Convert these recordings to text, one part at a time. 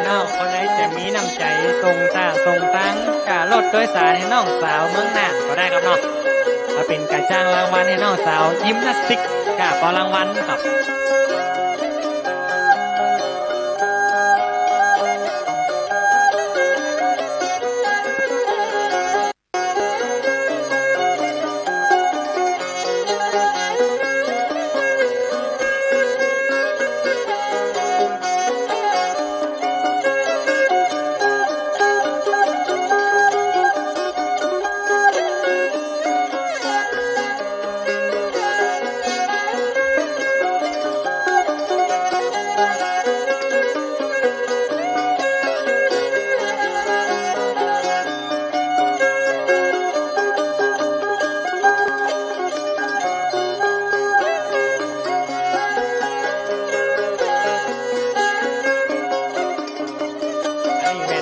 น้องคนไหนจะมีน้ำใจส่งตังกะรถโดยสารให้น้องสาวเมืองน่านก็ได้ครับเนาะมาเป็นการจ้างรางวัลให้น้องสาวยิมนาสติกกะปอรางวัลครับ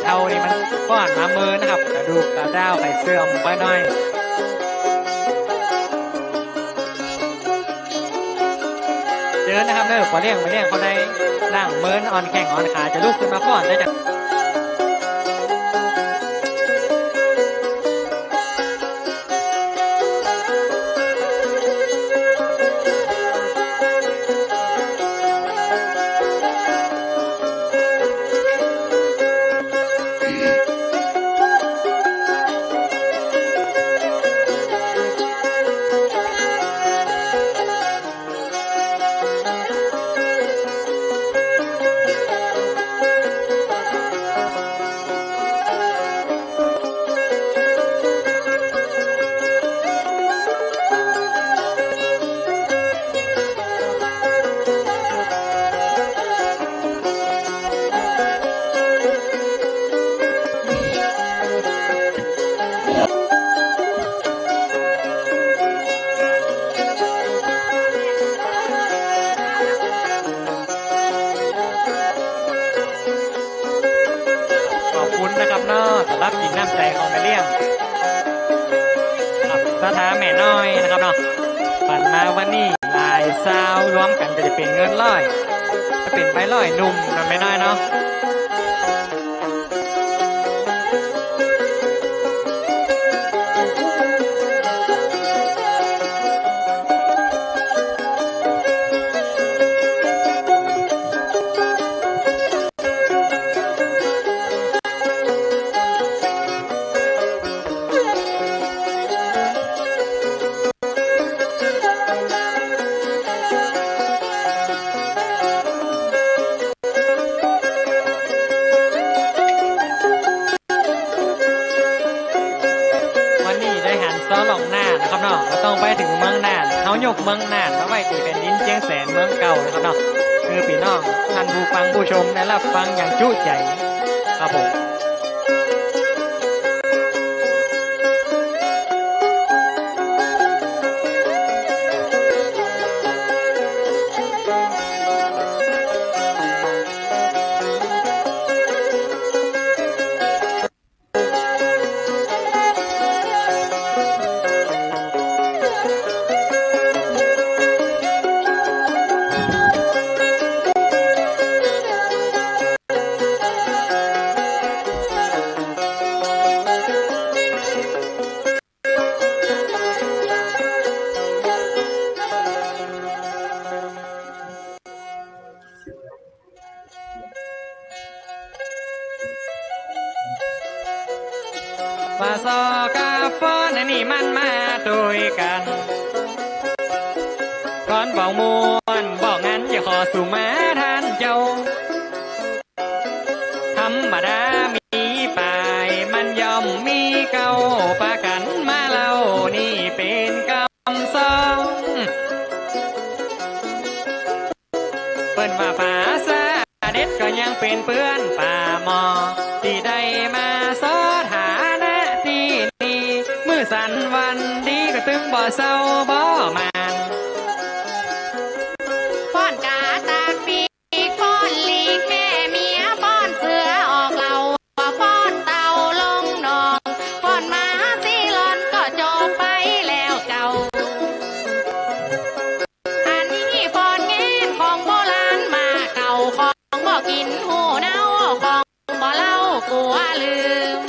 เอานี่มันก้อนมาเมินนะครับกระดูกกระด้าวไข่เสื่อมไปหน่อยเดินนะครับเด้อพอเลี้ยงเขาได้นั่งเมินอ่อนแข้งอ่อนขาจะลุกขึ้นมาก่อนได้จากนะครับเนาะสำหรับหญิงน้ำใจของแม่เลี้ยงสถาแม่น้อยนะครับเนาะปั่นมาวันนี้ลายซาวรวมกันจะเป็นเงินร้อยจะเป็นใบร้อยหนุ่มนะแม่น้อยเนาะซ้อหลงน่านนะครับเนาะเราต้องไปถึงเมืองน่านเขายกเมืองน่านมาไว้ที่เป็นดินเชียงแสนเมืองเก่านะครับเนาะคือพี่น้องท่านผู้ฟังผู้ชมได้รับฟังอย่างจุใจครับผมว่าซอกาฟอนนี่มันมาด้วยกันก่อนบอกมวนบอกงั้นอย่าขอสู่มาท่านเจ้าธรรมดามีปลายมันย่อมมีเก่าประกันมาเล่านี่เป็นกรรมสองเปิ้นว่าป่าซาเด็ดก็ยังเป็นเพื่อนป่าหมอที่ได้มาสอฐานะที่นี่มือสันวันดีก็ตึงบ่เศร้าบ่มันป้อนกาตากปีกป้อนลีกแม่เมียป้อนเสือออกเหล่าป้อนเต่าลงหนองป้อนมาซีลอนก็จบไปแล้วเจ้าอันนี้ป้อนแงนของโบราณมาเก่าของบ่กินหูเน่าของ กลัวลืม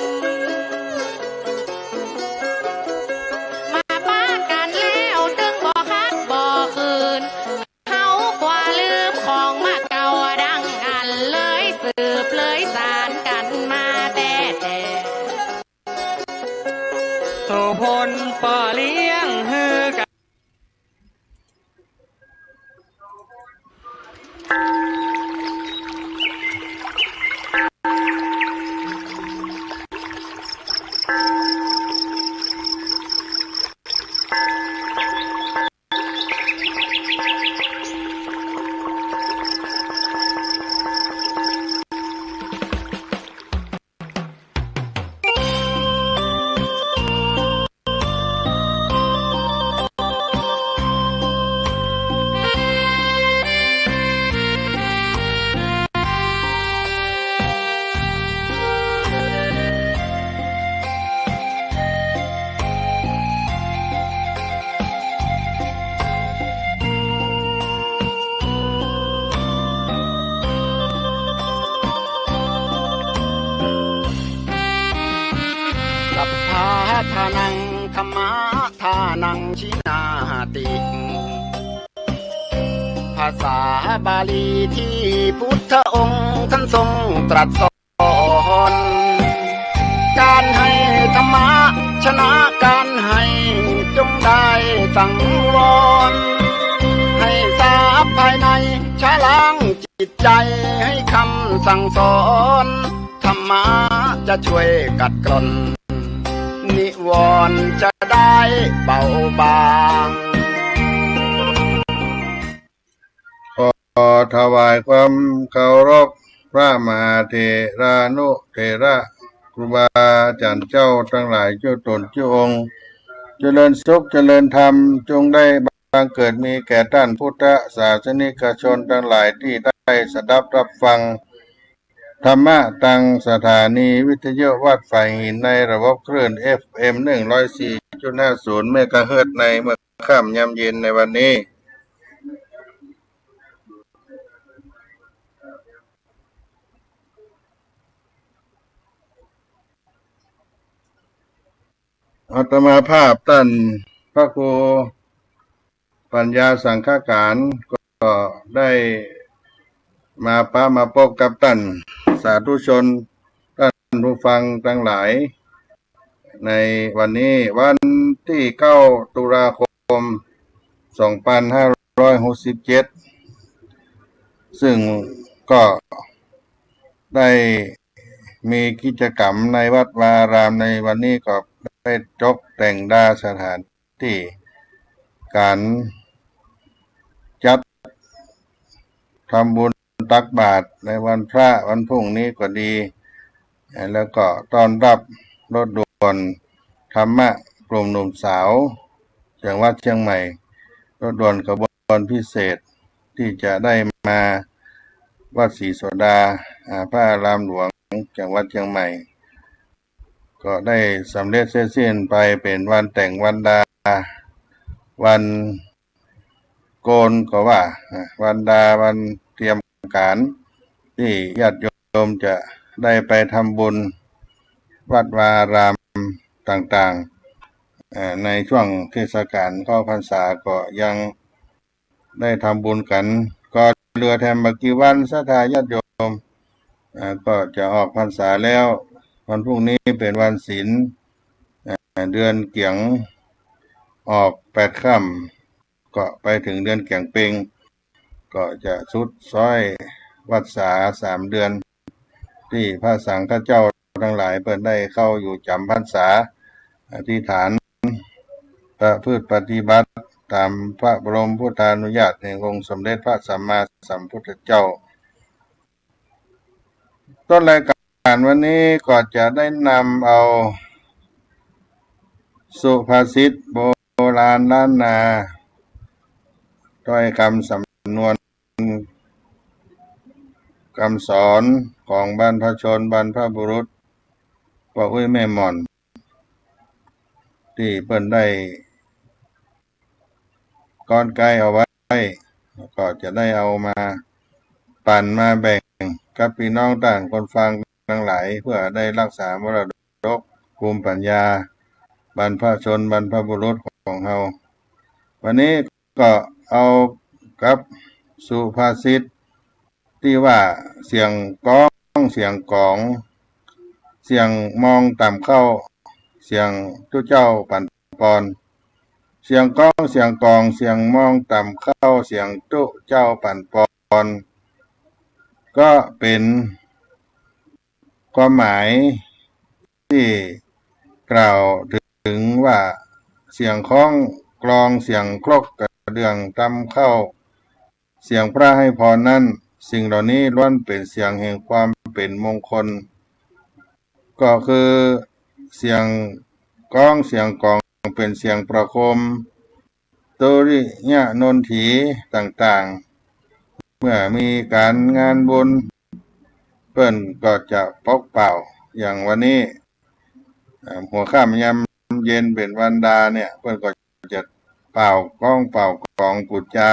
มาป้ากันแล้วตึงบ่คักบ่คืนเขากว่าลืมของมาเก่าดังอันเลยสืบเลยสานกันมาแต่โสพลป่อเลี้ยงฮือกัน สัพพะทานังธรรมะทานังชินาติ ภาษาบาลีที่พุทธองค์ท่านทรงตรัสสอนการให้ธรรมะชนะการให้จงได้สังวรให้ทราบภายในชะล้างจิตใจให้คำสั่งสอนธรรมะจะช่วยกัดกร่อนนิวรณ์จะได้เบาบางขอถวายความเคารพพระมหาเถรานุเถระครูบาอาจารย์เจ้าทั้งหลายเจ้าตนเจ้าองค์เจริญสุขเจริญธรรมจงได้บังเกิดมีแก่ท่านพุทธศาสนิกชนทั้งหลายที่ได้สดับรับฟังธรรมะตังสถานีวิทยุวัดฝ่ายหินในระบบคลื่น FM 104.50 เมกะเฮิรตซ์ในเมื่อค่ำยามเย็นในวันนี้อาตมาภาพท่านพระครูปัญญาสังฆการก็ได้มาพบกับท่านสาธุชนท่านผู้ฟังทั้งหลายในวันนี้วันที่9 ตุลาคม 2567 ซึ่งก็ได้มีกิจกรรมในวัดวาอารามในวันนี้ก็ได้ตกแต่งดาสถานที่การจัดทำบุญตักบาตรในวันพระวันพรุ่งนี้ก็ดีแล้วก็ต้อนรับรถด่วนธรรมะกลุ่มหนุ่มสาวจังหวัดเชียงใหม่รถด่วนขบวนพิเศษที่จะได้มาวัดศรีโสดาพระอารามหลวงจังหวัดเชียงใหม่ก็ได้สำเร็จเสร็จสิ้นไปเป็นวันแต่งวันดาวันโกนก็ว่าวันดาวันเตรียมการที่ญาติโยมจะได้ไปทำบุญวัดวาอารามต่างๆในช่วงเทศกาลเข้าพรรษาก็ยังได้ทำบุญกันก็เหลือแถมบักกี่วันศรัทธาญาติโยมก็จะออกพรรษาแล้ววันพรุ่งนี้เป็นวันศีลเดือนเกียงออก8 ค่ำก็ไปถึงเดือนเกียงเพ็งก็จะสุดซ้อยวัดษา3 เดือนที่พระสังฆเจ้าทั้งหลายเพิ่นได้เข้าอยู่จำพรรษาอธิษฐานประพฤติปฏิบัติตามพระบรมพุทธานุญาตแห่งองค์สมเด็จพระสัมมาสัมพุทธเจ้าต้นรายการวันนี้ก็จะได้นำเอาสุภาษิตโบราณล้านนาถ้อยคำสำนวนคำสอนของบรรพชนบรรพบุรุษพ่ออุ้ยแม่หม่อนที่เพิ่นได้ก้อนไกลเอาไว้ก็จะได้เอามาปั่นมาแบ่งกับพี่น้องต่างคนฟัง ทั้งหลายเพื่อได้รักษามรดกภูมิปัญญาบรรพชนบรรพบุรุษของเราวันนี้ก็เอากับสุภาษิตที่ว่าเสียงก้องเสียงกองเสียงมองต่ำเข้าเสียงทุเจ้าปั่นปอนเสียงก้องเสียงกองเสียงมองต่ำเข้าเสียงทุเจ้าปั่นปอนก็เป็นความหมายที่กล่าวถึงว่าเสียงข้องกลองเสียงครกกระเดื่องตำเข้าเสียงพระให้พรนั้นสิ่งเหล่านี้ล้วนเป็นเสียงแห่งความเป็นมงคลก็คือเสียงก้องเสียงกองเป็นเสียงประโคมตุริยะนนถีต่างๆเมื่อมีการงานบุญเพิ่นก็จะปกเป่าอย่างวันนี้หัวค่ำยามเย็นเป็นวันดาเนี่ยเพิ่นก็จะเป่าก้องเป่ากองปุจจา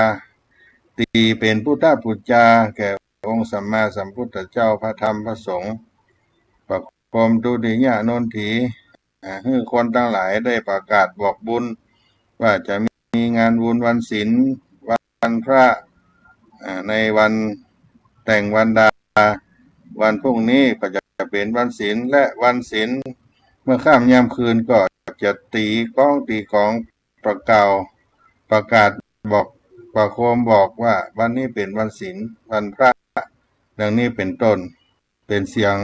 ตีเป็นพุทธปุจจาแก่องค์สัมมาสัมพุทธเจ้าพระธรรมพระสงฆ์ประโคมตุริยะนนถีให้คนทั้งหลายได้ประกาศบอกบุญว่าจะมีงานบุญวันศีลวันพระในวันแต่งวันดาวันพรุ่งนี้ก็จะเป็นวันศีลและวันศีลเมื่อค่ำยามคืนก็จะตีก้องตีของประกาศบอกประโคมบอกว่าวันนี้เป็นวันศีลวันพระดังนี้เป็นต้นเป็นเสียง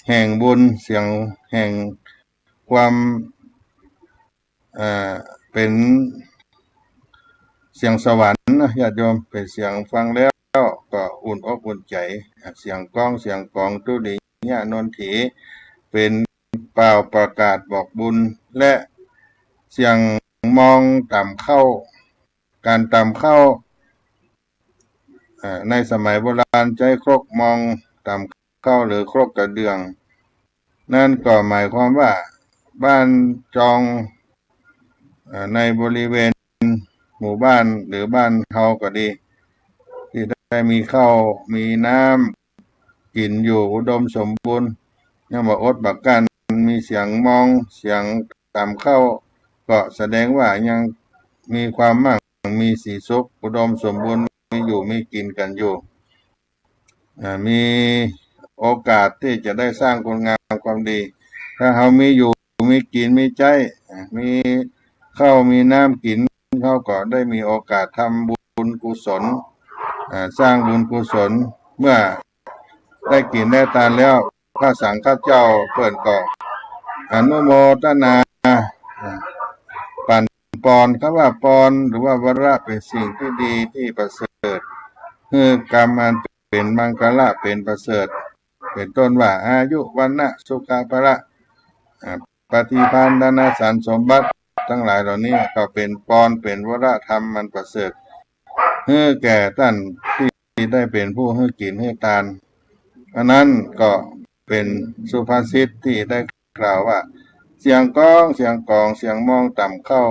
แห่งบุญเสียงแห่งความเป็นเสียงสวรรค์นะญาติโยมเป็นเสียงฟังแล้วก็อุ่นอกอุ่นใจเสียงก้องเสียงกองตุริยะนนถีเป็นเป่าประกาศบอกบุญและเสียงมองต่ำเข้าการต่ำเข้าในสมัยโบราณใช้ครกมองต่ำเข้าหรือครกกระเดื่องนั่นก็หมายความว่าบ้านจองในบริเวณหมู่บ้านหรือบ้านเฮาก็ดีที่ได้มีข้าวมีน้ำกินอยู่อุดมสมบูรณ์ยังบ่อดบักกันมีเสียงมองเสียงต่ำเข้าก็แสดงว่ายังมีความมั่งมีสีสุขอุดมสมบูรณ์มีอยู่มีกินกันอยู่มีโอกาสที่จะได้สร้างคุณงามความดีถ้าเฮามีอยู่มีกินมีใจมีข้าวมีน้ำกินเขาก็ได้มีโอกาสทำบุญกุศลสร้างบุญกุศลเมื่อได้กินได้ทานแล้วพระสังฆเจ้าเปิดก็อนุโมทนาปั่นปอนคำว่าปอนหรือว่าวระเป็นสิ่งที่ดีที่ประเสริฐคือกรรมอันเป็นมังคละเป็นประเสริฐเป็นต้นว่าอายุวันนะสุขภละปฏิภาณนาสารสมบัติทั้งหลายเหล่านี้ก็เป็นปอนเป็นวรธรรมมันประเสริฐให้แก่ท่านที่ได้เป็นผู้ให้กินให้ทานอันนั้นก็เป็นสุภาษิตที่ได้กล่าวว่าเสียงก้องเสียงกองเสียงมองต่ำเข้า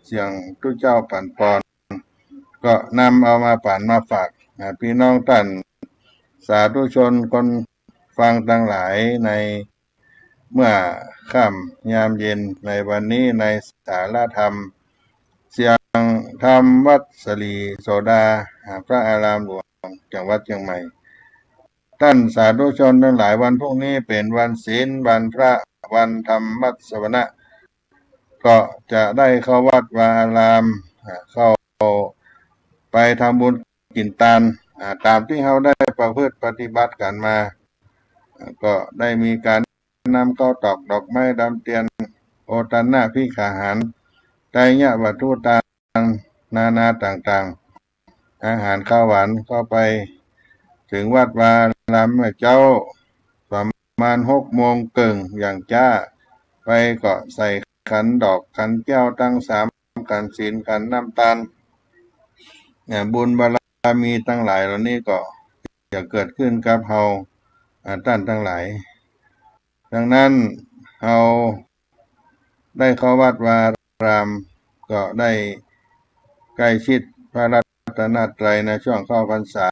เสียงทุเจ้าปั่นปอนก็นำเอามาปั่นมาฝากพี่น้องท่านสาธุชนคนฟังทั้งหลายในเมื่อค่ำยามเย็นในวันนี้ในสาระธรรมเสียงธรรมวัดสลีโสดาพระอารามหลวงจังหวัดเชียงใหม่ท่านสาธุชนทั้งหลายวันพรุ่งนี้เป็นวันศีลวันพระวันธรรมวัดสวนะก็จะได้เข้าวัดวาอารามเข้าไปทำบุญกินทานตามที่เราได้ประพฤติปฏิบัติกันมาก็ได้มีการนำข้าวตอกดอกไม้ดำเทียนโอตันนาพิขาหารไตรยะวัตถุตางนานาต่างๆอาหารข้าวหวานเข้าไปถึงวัดวาลามเจ้าประมาณ6:30นอย่างจ้าไปก็ใส่ขันดอกขันแก้วตั้ง3ขันศีลขันน้ำตาลบุญบารมีทั้งหลายเหล่านี้ก็จะเกิดขึ้นกับเฮาท่านทั้งหลายดังนั้นเราได้เข้าวัดวารามก็ได้ใกล้ชิดพระรัตนตรัยในช่วงเข้าพรรษา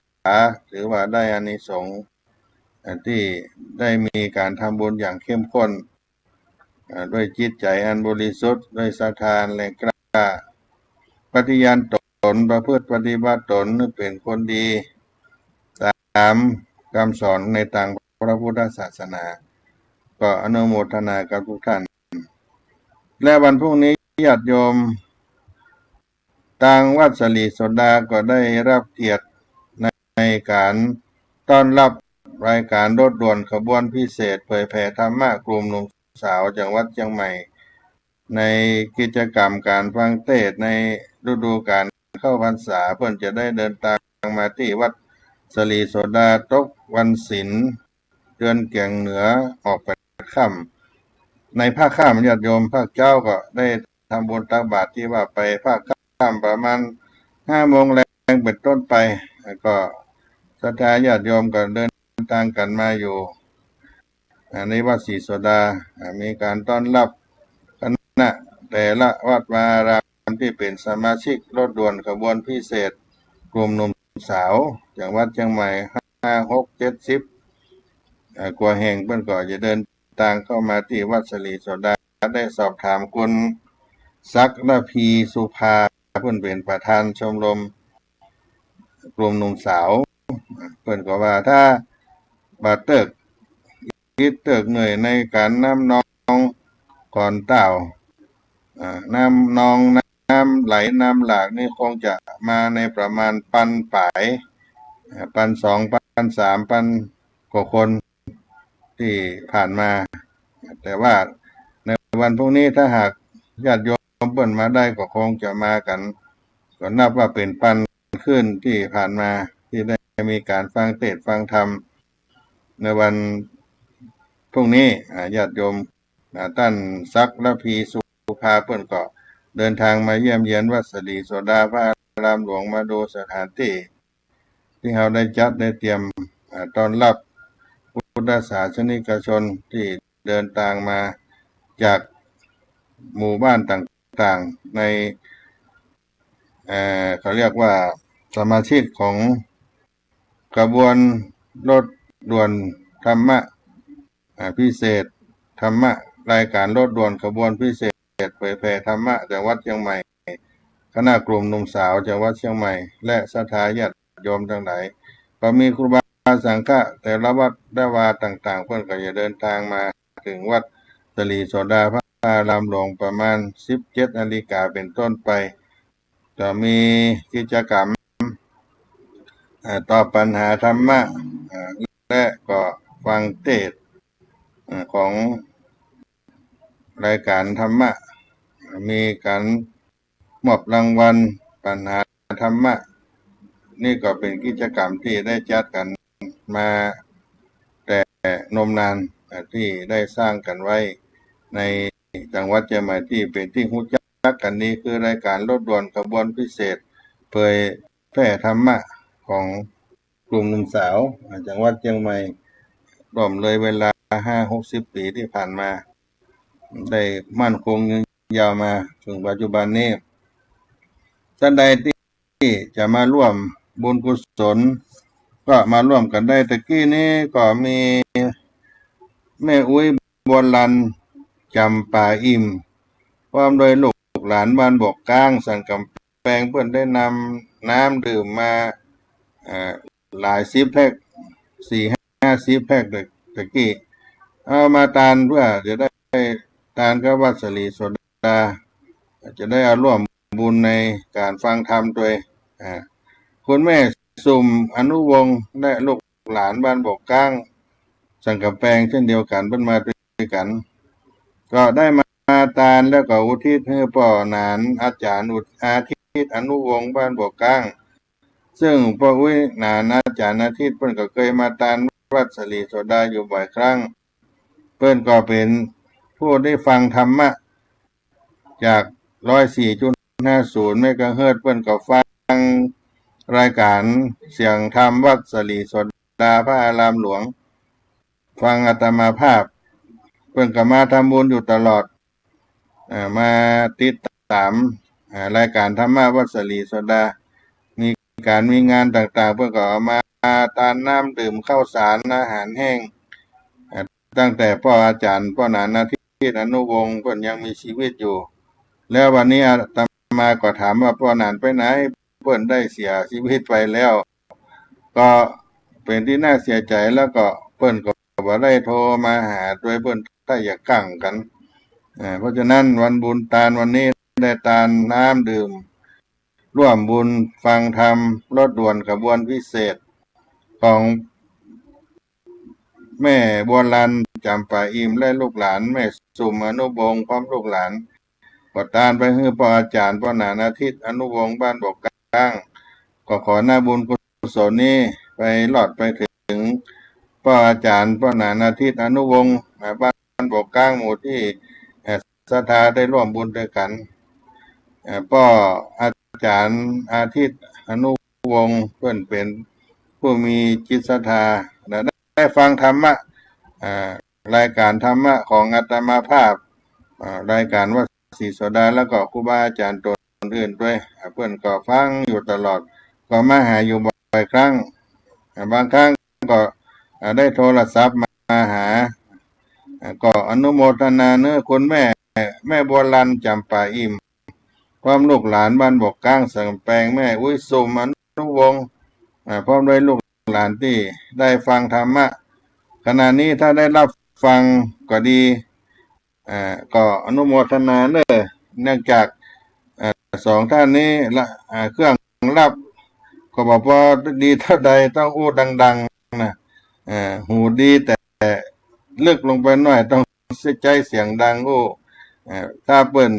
ถือว่าได้อานิสงส์ ที่ได้มีการทำบุญอย่างเข้มข้นด้วยจิตใจอันบริสุทธิ์ด้วยศรัทธาแรงกล้าปฏิญาณตนประพฤติปฏิบัติตนเป็นคนดีตามคำสอนในทางพระพุทธศาสนาก็อนุโมทนากับทุกท่านและวันพรุ่งนี้ญาติโยมทางวัดสลีโสดาก็ได้รับเกียรติในการต้อนรับรายการรถด่วนขบวนพิเศษเผยแผ่ธรรมะกลุ่มหนุ่มสาวจังหวัดเชียงใหม่ในกิจกรรมการฟังเทศน์ในฤดูกาลเข้าพรรษาเพื่อนจะได้เดินทางมาที่วัดสลีโสดาตกวันศีลเดือนเกียงเหนือออกไปค่ำในภาคค่ำญาติโยมภาคเจ้าก็ได้ทำบุญตักบาตรที่ว่าไปภาคค่ำประมาณ5 โมงแรงเป็นต้นไปก็ศรัทธาญาติโยมก็เดินทางกันมาอยู่ในวัดศรีโสดามีการต้อนรับคณะแต่ละวัดวาอารามที่เป็นสมาชิกรถด่วนขบวนพิเศษกลุ่มหนุ่มสาวจากวัดเชียงใหม่5 6 70กว่าแห่งเพิ่นก็จะเดินทางเข้ามาที่วัดศรีโสดาได้สอบถามคุณศักดิ์พีสุภาเพิ่นเป็นประธานชมรมกลุ่มหนุ่มสาวเพิ่นก็ว่าถ้าบาดเติกคิดเติกเหนื่อยในการน้ำนองก่อนเต่าน้ำนองน้ำไหลน้ำหลากนี่คงจะมาในประมาณปันปลาย1,200 1,300 1,000 กว่าคนที่ผ่านมาแต่ว่าในวันพรุ่งนี้ถ้าหากญาติโยมเปิ้นมาได้ก็คงจะมากันก็นับว่าเป็นปันขึ้นที่ผ่านมาที่ได้มีการฟังเทศน์ฟังธรรมในวันพรุ่งนี้ญาติโยมท่านศักดิ์พีสุภาเปิ้นก็เดินทางมาเยี่ยมเยียนวัดสลีโสดาพระอารามหลวงมาดูสถานที่เราได้จัดได้เตรียมต้อนรับพุทธศาสนิกชนที่เดินทางมาจากหมู่บ้านต่างๆในเขาเรียกว่าสมาชิกของกระบวนรถด่วนธรรมะพิเศษธรรมะรายการรถด่วนขบวนพิเศษเผยแผ่ธรรมะจากวัดเชียงใหม่คณะกลุ่มหนุ่มสาวจากวัดเชียงใหม่และศรัทธาญาติโยมทั้งหลายก็มีครูบาสังฆะแต่ละวัดได้วาต่างๆเพื่อนก็จะเดินทางมาถึงวัดสลีโสดาพระอารามหลวงประมาณ 17 นาฬิกาเป็นต้นไปจะมีกิจกรรมตอบปัญหาธรรมะและก็ฟังเทศน์ของรายการธรรมะมีการมอบรางวัลปัญหาธรรมะนี่ก็เป็นกิจกรรมที่ได้จัดกันมาแต่นมนานที่ได้สร้างกันไว้ในจังหวัดเชียงใหม่ที่เป็นที่รู้จักกันนี้คือรายการรถด่วนขบวนพิเศษเผยแพร่ธรรมะของกลุ่มหนุ่มสาวจังหวัดเชียงใหม่รวมเลยเวลา50-60 ปีที่ผ่านมาได้มั่นคงยืนยาวมาถึงปัจจุบันนี้ท่านใดที่จะมาร่วมบุญกุศลก็มาร่วมกันได้ตะกี้นี้ก็มีแม่อุ้ยบัวลันจำปาอิ่มพร้อมโดยลูกหลานบ้านบอกก้างสันกำแพงเพื่อนได้นำน้ำดื่มมาหลาย10 แพ็ค4-50 แพ็คตะกี้เอามาทานเพื่อจะได้ทานกับวัดสลีโสดาจะได้เอาร่วมบุญในการฟังธรรมด้วยคุณแม่สุ่มอนุวงศ์และลูกหลานบ้านบอกก้างสังกำแพงเช่นเดียวกันเพิ่นมาด้วยกันก็ได้มาทานแล้วก็อุทิศให้พ่อหนานอาจารย์อาทิตย์อนุวงศ์บ้านบอกก้างซึ่งพ่ออุ้ยหนานอาจารย์อาทิตย์เพิ่นก็เคยมาทานวัดสลีโสดาอยู่บ่อยครั้งเพิ่นก็เป็นผู้ได้ฟังธรรมะจาก104.50 เมกะเฮิรตซ์เพิ่นก็ฟังรายการเสียงธรรมวัดสลีโสดาพระอารามหลวงฟังอาตมาภาพเพิ่นก็มาทำบุญอยู่ตลอดมาติดตามรายการธรรมะวัดสลีโสดามี การมีงานต่างๆเพื่อก็เอามาทานน้ำดื่มข้าวสารอาหารแห้งตั้งแต่พ่ออาจารย์พ่อหนานาทิตอนุวงศ์เพิ่นยังมีชีวิตอยู่ แล้ววันนี้อาตมาก็ถามว่าพ่อหนานไปไหนเพิ่นได้เสียชีวิตไปแล้ว ก็เป็นที่น่าเสียใจแล้วก็เพิ่นก็บ่ได้โทรมาหาด้วยเพิ่นถ้าอยากกั่งกันเพราะฉะนั้นวันบุญตาลวันนี้ได้ตาลน้ำดื่มร่วมบุญฟังธรรมรถด่วนขบวนพิเศษของแม่บัวลันจำปาอิมและลูกหลานแม่สุมอนุวงศ์พร้อมลูกหลานก็ตานไปให้พ่ออาจารย์พ่อหนานาทิตอนุวงศ์บ้านบอกกลางก็ขอหน้าบุญกุศลนี้ไปหลอดไปถึงพ่ออาจารย์พ่อหนานาทิตอนุวงศ์บ้านบอกกลางหมู่ที่ศรัทธาได้ร่วมบุญด้วยกันพ่ออาจารย์อาทิตย์อนุวงศ์เพื่อนเป็นผู้มีจิตศรัทธาได้ฟังธรรมะรายการธรรมะของอาตมาภาพรายการว่าศรีโสดาแล้วก็ครูบาอาจารย์ตัวอื่นด้วยเพื่อนก็ฟังอยู่ตลอดก็มาหาอยู่บ่อยครั้งบางครั้งก็ได้โทรศัพท์มาหาก็อนุโมทนาเนื้อคุณแม่บัวลันจำปาอิมพร้อมลูกหลานบ้านบอกกลางสังแปลงแม่อุ้ยสุมอนุวงศ์พร้อมด้วยลูกหลานที่ได้ฟังธรรมะขณะนี้ถ้าได้รับฟังก็ดีก็อนุโมทนาเนื่องจากสองท่านนี้ละเครื่องรับก็บอกว่าดีเท่าใดต้องอู้ดังๆนะหูดีแต่ลึกลงไปหน่อยต้องใจเสียงดังอู้ถ้าเปิ้น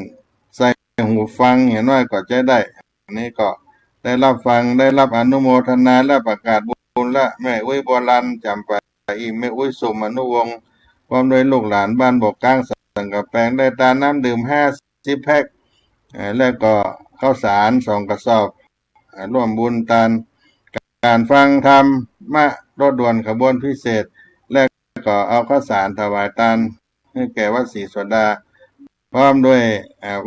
ใส่หูฟังอย่างน้อยก็จะได้นี่ก็ได้รับฟังได้รับอนุโมทนาและประกาศบุญและแม่อุ้ยบัวลันจำปาอิมแม่อุ้ยสุมอนุวงศ์พร้อมด้วยลูกหลานบ้านบอกกลางสังกะแปงได้ตาน้ำดื่ม50 แพ็คแล้วก็ข้าวสาร2 กระสอบร่วมบุญตานการฟังธรรมรถด่วนขบวนพิเศษและก็เอาข้าวสารถวายตานให้แก่วัดศรีโสดาพร้อมด้วย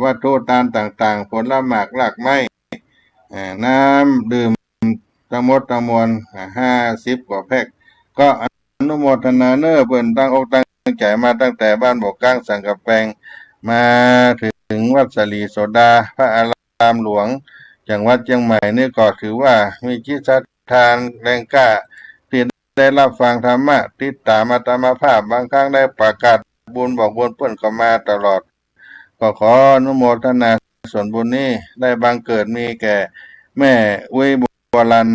วัตถุทานต่างๆผลหมากรากไม้น้ำดื่มทั้งหมดทั้งมวล50 กว่าแพ็คก็อนุโมทนาเพิ่นตั้งอกตั้งใจมาตั้งแต่บ้านบอกกลางสังกะแปงมาถึงวัดศรีโสดาพระอารามหลวงจังหวัดเชียงใหม่นี่ก็ถือว่ามีจิตศรัทธาแรงกล้าที่ได้รับฟังธรรมะติดตามอาตมาภาพบางครั้งได้ประกาศบุญบอกบุญเพิ่นก็มาตลอดก็ขออนุโมทนาส่วนบุญนี้ได้บังเกิดมีแก่แม่อุ้ยบัวลัน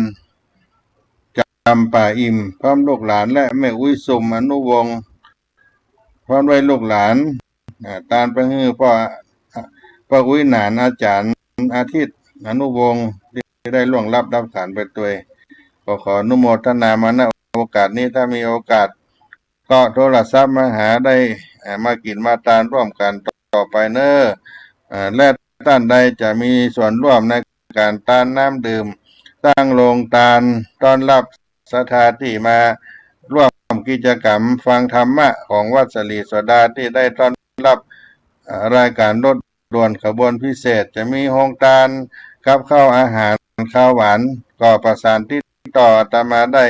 จำปาอิมพร้อมลูกหลานและแม่อุ้ยสุมอนุวงศ์พร้อมด้วยลูกหลานตามไปให้พ่ออุ้ยหนานอาจารย์อาทิตย์อนุวงศ์ที่ได้ล่วงลับขันไปตัวก็ขออนุโมทนามาณโอกาสนี้ถ้ามีโอกาสก็โทรศัพท์มาหาได้มากินมาทานร่วมกันต่อไปและท่านใดจะมีส่วนร่วมในการทานน้ำดื่มตั้งโรงทานต้อนรับศรัทธาที่มาร่วมกิจกรรมฟังธรรมะของวัดศรีโสดาที่ได้ต้อนรับรายการรถด่วนขบวนพิเศษจะมีโฮงทานกับข้าวอาหารข้าวหวานก็ประสานที่ต่ออาตมาได้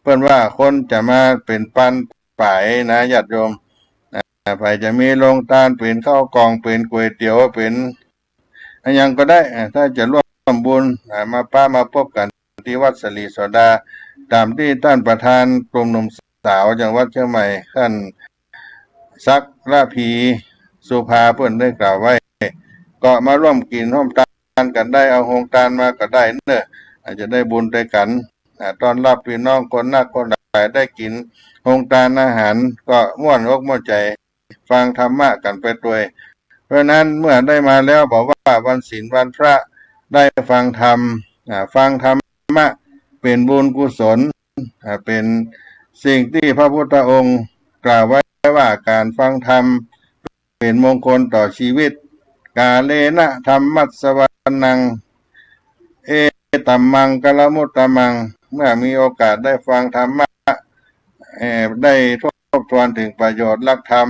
เพื่อนว่าคนจะมาเป็นปันป่ายนะญาติโยมไปจะมีโรงทานเป็นข้าวกล่องเป็นก๋วยเตี๋ยวเป็นอะไรยังก็ได้ถ้าจะร่วมบุญมาพบกันที่วัดศรีโสดาตามที่ท่านประธานกลุ่มหนุ่มสาวจังหวัดเชียงใหม่ท่านศักดิ์ระพีสุภาเพื่อนได้กล่าวไว้ก็มาร่วมกินร่วมทานกันได้เอาโฮงทานมาก็ได้อาจจะได้บุญด้วยกันตอนรับพี่น้องคนนักคนหลายได้กินโฮงทานอาหารก็ม่วนอกม่วนใจฟังธรรมะกันไปด้วยเพราะนั้นเมื่อได้มาแล้วบอกว่าวันศีลวันพระได้ฟังธรรมเป็นบุญกุศลเป็นสิ่งที่พระพุทธองค์กล่าวไว้ว่าการฟังธรรมเป็นมงคลต่อชีวิตกาเลนะธรรมัสสวนังเอตัมมังกลมุตตมังเมื่อมีโอกาสได้ฟังธรรมะได้ทบทวนถึงประโยชน์หลักธรรม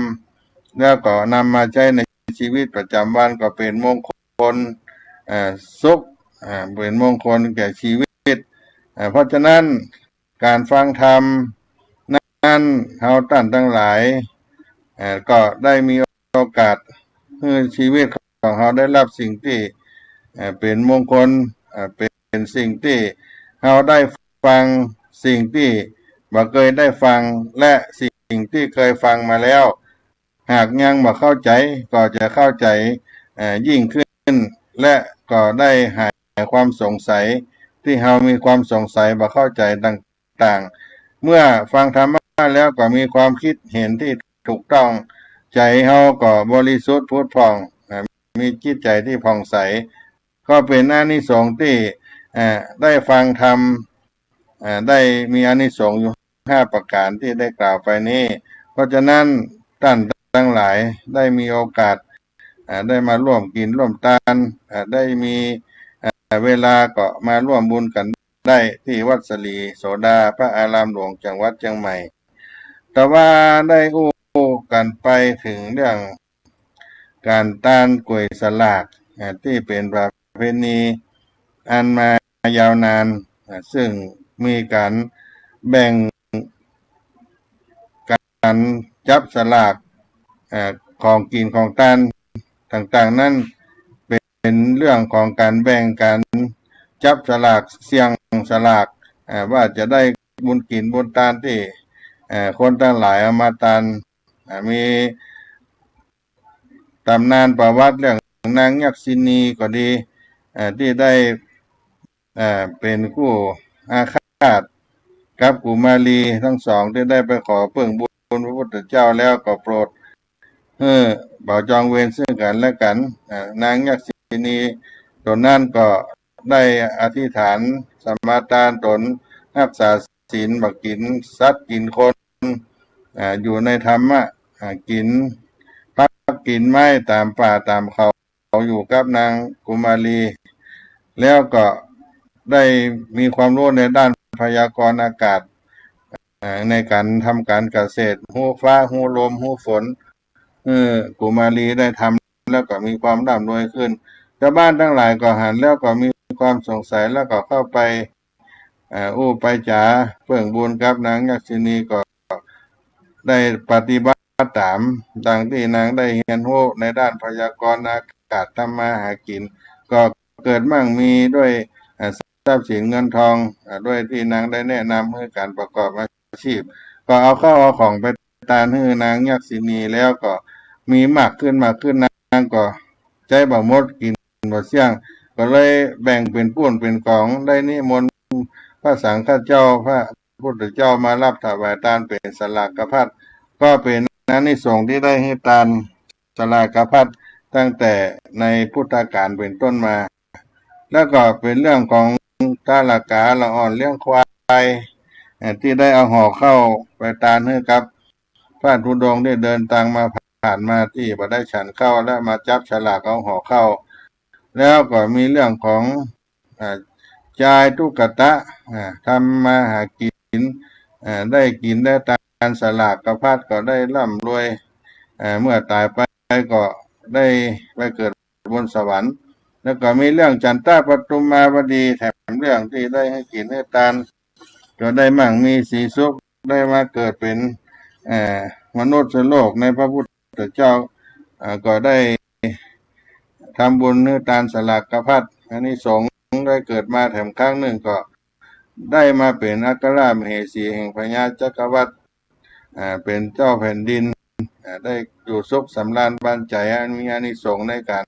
แล้วก็นำมาใช้ในชีวิตประจำวันก็เป็นมงคลสุขเป็นมงคลแก่ชีวิต เพราะฉะนั้นการฟังธรรมนั้นเฮาท่านทั้งหลายก็ได้มีโอกาสให้ชีวิตของเราได้รับสิ่งที่เป็นมงคลเป็นสิ่งที่เราได้ฟังสิ่งที่บ่เคยได้ฟังและสิ่งที่เคยฟังมาแล้วหากยังบ่เข้าใจก็จะเข้าใจยิ่งขึ้นและก็ได้หายความสงสัยที่เรามีความสงสัยบ่เข้าใจต่างๆเมื่อฟังธรรมะแล้วก็มีความคิดเห็นที่ถูกต้องใจเราก็บริสุทธิ์ผุดผ่องมีจิตใจที่ผ่องใสก็เป็นอานิสงส์ที่ได้ฟังธรรมได้มีอานิสงส์อยู่5ประการที่ได้กล่าวไปนี้เพราะฉะนั้นท่านทั้งหลายได้มีโอกาสได้มาร่วมกินร่วมทานได้มีเวลาก็มาร่วมบุญกันได้ที่วัดสลีโสดาพระอารามหลวงจังหวัดเชียงใหม่แต่ว่าได้อู้กันไปถึงเรื่องการต้านกล้วยสลากที่เป็นประเพณีอันมายาวนานซึ่งมีการแบ่งการจับสลากของกินของทานต่างๆนั้นเป็นเรื่องของการแบ่งการจับสลากเสี่ยงสลากว่าจะได้บุญกินบุญทานที่คนทั้งหลายเอามาทานมีตำนานประวัติเรื่องนางยักษินีก็ดีที่ได้เป็นคู่อาฆาตกับกุมารีทั้งสองที่ได้ไปขอเพิ่งบุญพระพุทธเจ้าแล้วก็โปรดบ่าวจองเวรซึ่งกันและกันนางยักษินีตนนั้นก็ได้อธิษฐานสมาทานตนรักษาศีลบ่กินสัตว์กินคนอยู่ในธรรมะกินพักกินไม้ตามป่าตามเขาอยู่กับนางกุมารีแล้วก็ได้มีความรู้ในด้านพยากรณ์อากาศในการทำการเกษตรฮู้ฟ้าฮู้ลมฮู้ฝนกุมารีได้ทำแล้วก็มีความร่ำรวยขึ้นชาวบ้านทั้งหลายก็หันแล้วก็มีความสงสัยแล้วก็เข้าไปไปจ๋าเพิ่งบุญกับนางยักษินีก็ได้ปฏิบัติตามดังที่นางได้เรียนรู้ในด้านพยากรณ์อากาศทำมาหากินก็เกิดมั่งมีด้วยทรัพย์สินเงินทองด้วยที่นางได้แนะนำให้การประกอบอาชีพก็เอาเข้าเอาของไปทานให้นางยักษินีแล้วก็มีมากขึ้นนางก็ใจบ่หมดกินบ่เสี่ยงก็เลยแบ่งเป็นปุ้นเป็นกองได้นิมนต์พระสังฆเจ้าพระพุทธเจ้ามารับถวายทานเป็นสลากภัตก็เป็นอานิสงส์ที่ได้ให้ทานสลากภัตตั้งแต่ในพุทธกาลเป็นต้นมาแล้วก็เป็นเรื่องของตาลกาละอ่อนเลี้ยงควายที่ได้เอาห่อเข้าไปทานให้กับพระธุดงค์ได้เดินทางมาผ่านมาที่บ่ได้ฉันเข้าและมาจับฉลากเอาห่อเข้าแล้วก็มีเรื่องของจายทุกตะทำมาหากินได้กินได้ทานสลากภัตก็ได้ร่ำรวยเมื่อตายไปก็ได้ไปเกิดบนสวรรค์แล้วก็มีเรื่องจันทปทุมมาวดีแถมเรื่องที่ได้ให้กินให้ทานก็ได้มั่งมีสีสุขได้มาเกิดเป็นมนุษย์โลกในพระพุทธเจ้าก็ได้ทำบุญให้ทานสลากภัตอันนี้สงฆ์ได้เกิดมาแถมครั้งหนึ่งก็ได้มาเป็นอัครมเหสีแห่งพญาจักรวรรดิเป็นเจ้าแผ่นดินได้อยู่สุขสำราญบานใจมีอานิสงส์ในการ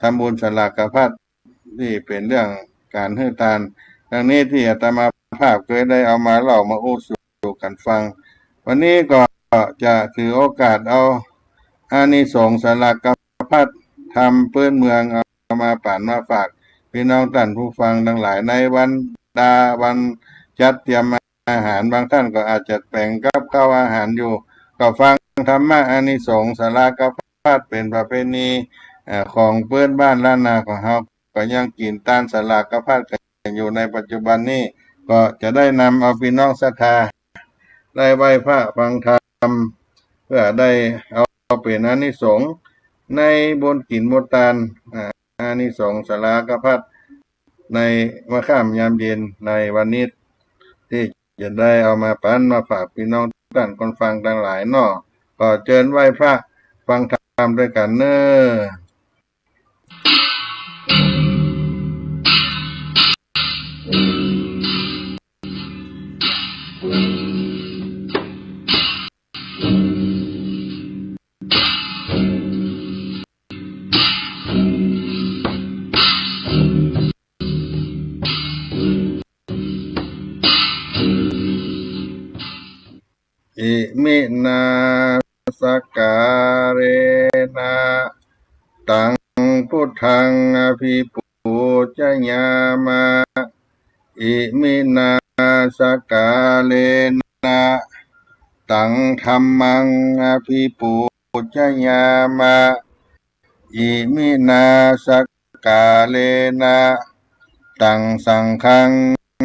ทำบุญสลากภัตที่เป็นเรื่องการให้ทานดังนี้ที่อาตมาภาพเคยได้เอามาเล่ามาอู้สู่กันฟังวันนี้ก็จะถือโอกาสเอาอานิสงส์สลากภัตทำพื้นเมืองเอามาป่านมาฝากพี่น้องท่านผู้ฟังทั้งหลายในวันจัดเตรียมอาหารบางท่านก็อาจจะแบ่งกับข้าวอาหารอยู่ก็ฟังธรรมะอานิสงส์สลากภัตเป็นประเพณีของเพื่อนบ้านล้านนาของเราก็ยังกินตานสลากภัตกันอยู่ในปัจจุบันนี้ก็จะได้นำเอาพี่น้องศรัทธาได้ไหว้พระฟังธรรมเพื่อได้เอาเป็นอานิสงส์ในบุญกินบุญทานอานิสงส์สลากภัต ในว่าค่ำยามเย็นในวันนี้ที่จะได้เอามาปั้นมาฝากพี่น้องท่านคนฟังทั้งหลายเนาะก็เชิญไหว้พระฟังธรรมด้วยกันเนอ้ออิมินาสการเนะตังพุทธังอภิปูชญามะอิมินาสการนะตังธัมมังอภิปูชญามะอิมินาสการนะตังสังฆัง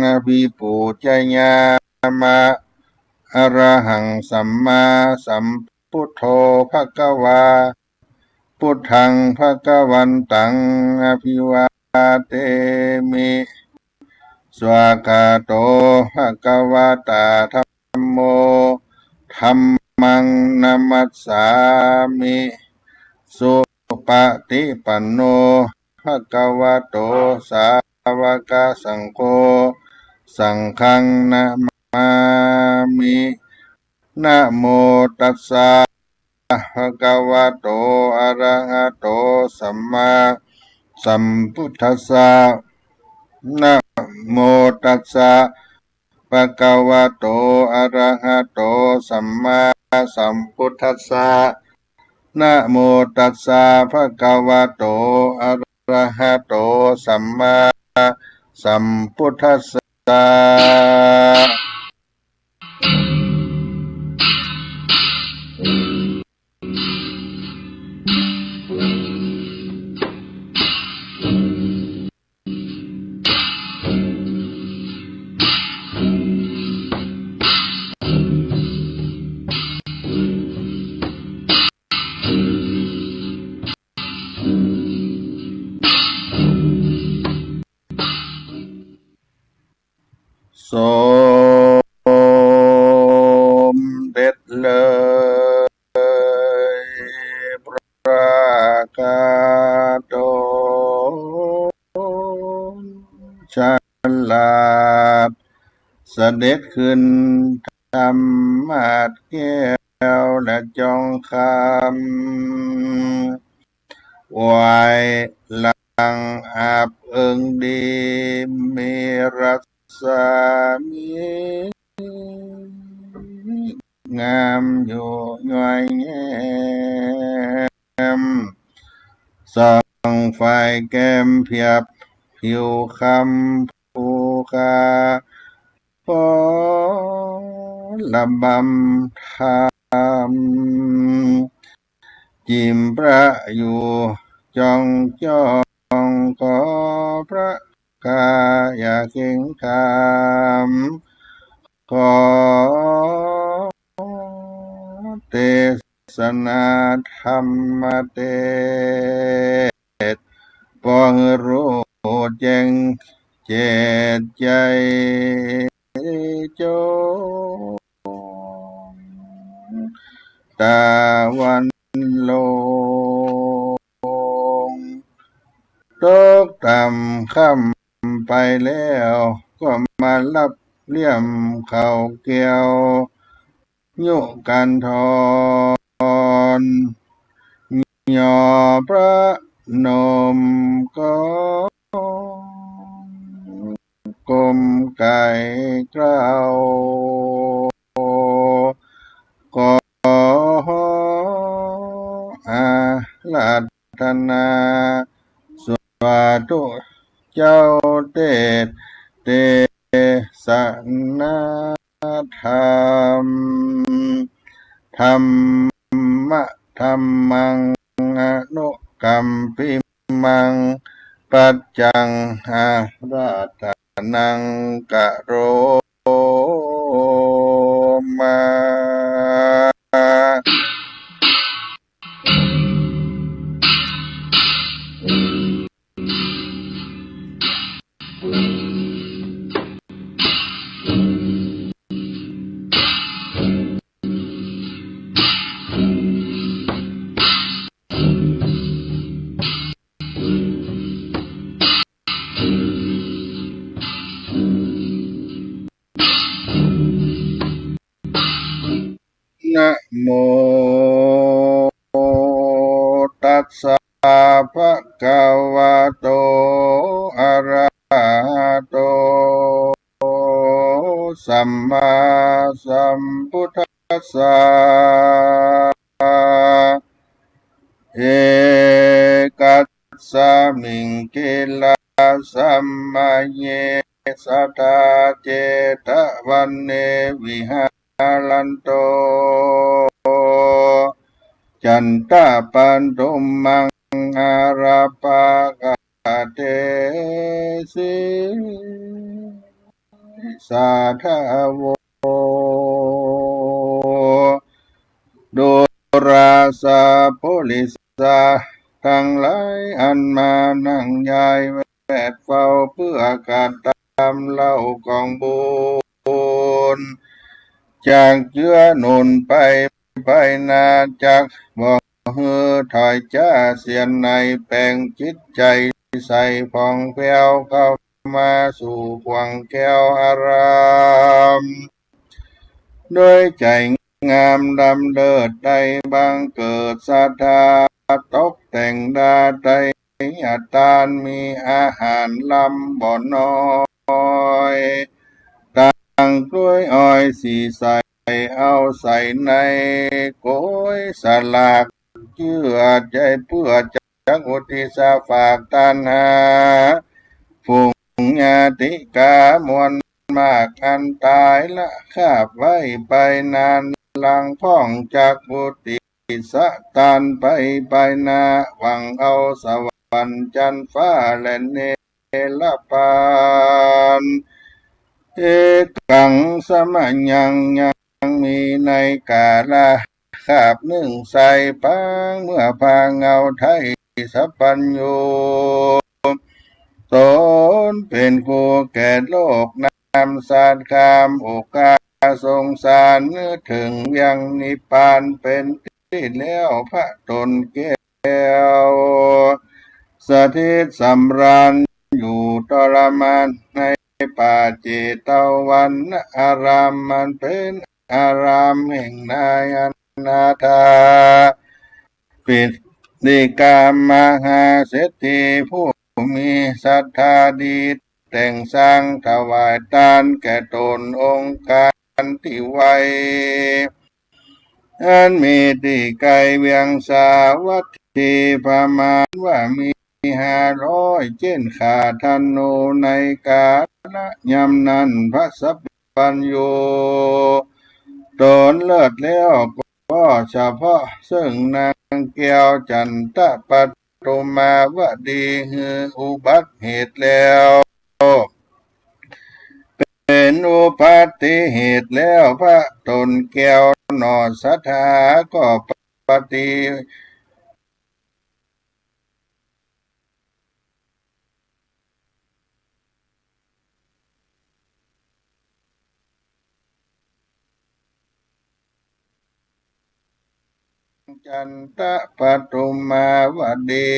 อภิปูชญามะอะระหังสัมมาสัมพุทโธภควาพุทธังภควันตังอภิวาเทมิสวากาโตภควตาธัมโมธัมมังนามัสสามิสุปฏิปันโนภควโตสาวกสังโฆสังฆังนามามินะโมตัสสะภะคะวะโตอะระหะโตสัมมาสัมพุทธัสสะนะโมตัสสะภะคะวะโตอะระหะโตสัมมาสัมพุทธัสสะนะโมตัสสะภะคะวะโตอะระหะโตสัมมาสัมพุทธัสสะสมเด็จเลยพระกาโตฉลาดเสด็จขึ้นธรรมาสแก้วและจองคำไหวหลังอาบเอิงดีมีรักสามีงามอยู่ย่อยแย้มส่องไฟแก้มเพียบผิวคำภูคาพอละบำธรรมจิมพระอยู่จ้องขอพระกายาเข่งคำขอเทศนาธรรมเทศปองรู้แจ้งเจตใจจงตาวันลงตกต่ำค่ำไปแล้วก็มารับเลี่ยมเขาเกี่ยวยุกันทอนย่อพระนมก็กลมไก่เกล้าขออาราธนาสวาธุเจ้าเตสนาธรรมธรรมะธรรมังอนุกัมปิมังปัจจังอาราธนังกะโรมา โมตัสสะภะคะวะโตอะระหะโตสัมมาสัมพุทธัสสะเอกัสสะมิงคิลาสัมมาเยสัทธาเจตวันเนวิหารันโตจันตาปันตุมังอาราปากาเตสิสาธโวดุราสาโพลิสาทั้งหลายอันมานั่งยายแวดเฝ้าเพื่อการตามเล่าของบุญจากเชื้อหนุนไปนาจากบอกเฮือถอยจ้าเสียนในแปลงจิตใจใส่ผ่องแผ้วเข้ามาสู่ขวังแก้วอารามโดยใจงามดำเลิศใดบังเกิดศรัทธาตกแต่งดาใจอัตตานมีอาหารลำบ่อน้อยตั้งกล้วยอ้อยสีใสเอาใส่ในโกยสลากเชื่อใจเพื่อจักอุทิศฝากตัณหาฝูงญาติกามวลมากอันตายละคาบไว้ไปนานลังพ้องจากบุติสะตานไปนาหวังเอาสวรรค์จันทร์ฟ้าและเนรปานเอกังสมัญยังมีในกาลาคาบหนึ่งใส่ปังเมื่อพาเงาไทยสัพพัญญู ตนเป็นคู่แก่โลกนามสารคามโอกาสงสารนึกถึงยังนิพพานเป็นที่แล้วพระตนแก้วสถิตสำราญอยู่ทรมานในป่าเจตวันอารามมันเป็นอารามแห่งนายอนาถาปิฎกามหาเศรษฐีผู้มีศรัทธาดีแต่งสร้างถวายทานแก่ตนองค์การที่ไว้อันมีที่ไกลเวียงสาวัตถีประมาณว่ามี500เจนขาธนูในกาลยำนั้นพระสัพพัญญูตนเลิศแล้วก็เฉพาะซึ่งนางแก้วจันทปัตตุมาวดีฮืออุบัติเหตุแล้วเป็นอุปัติเหตุแล้วพระตนแก้วหนอศรัทธาก็ปฏิจันทปัตตุมาวดี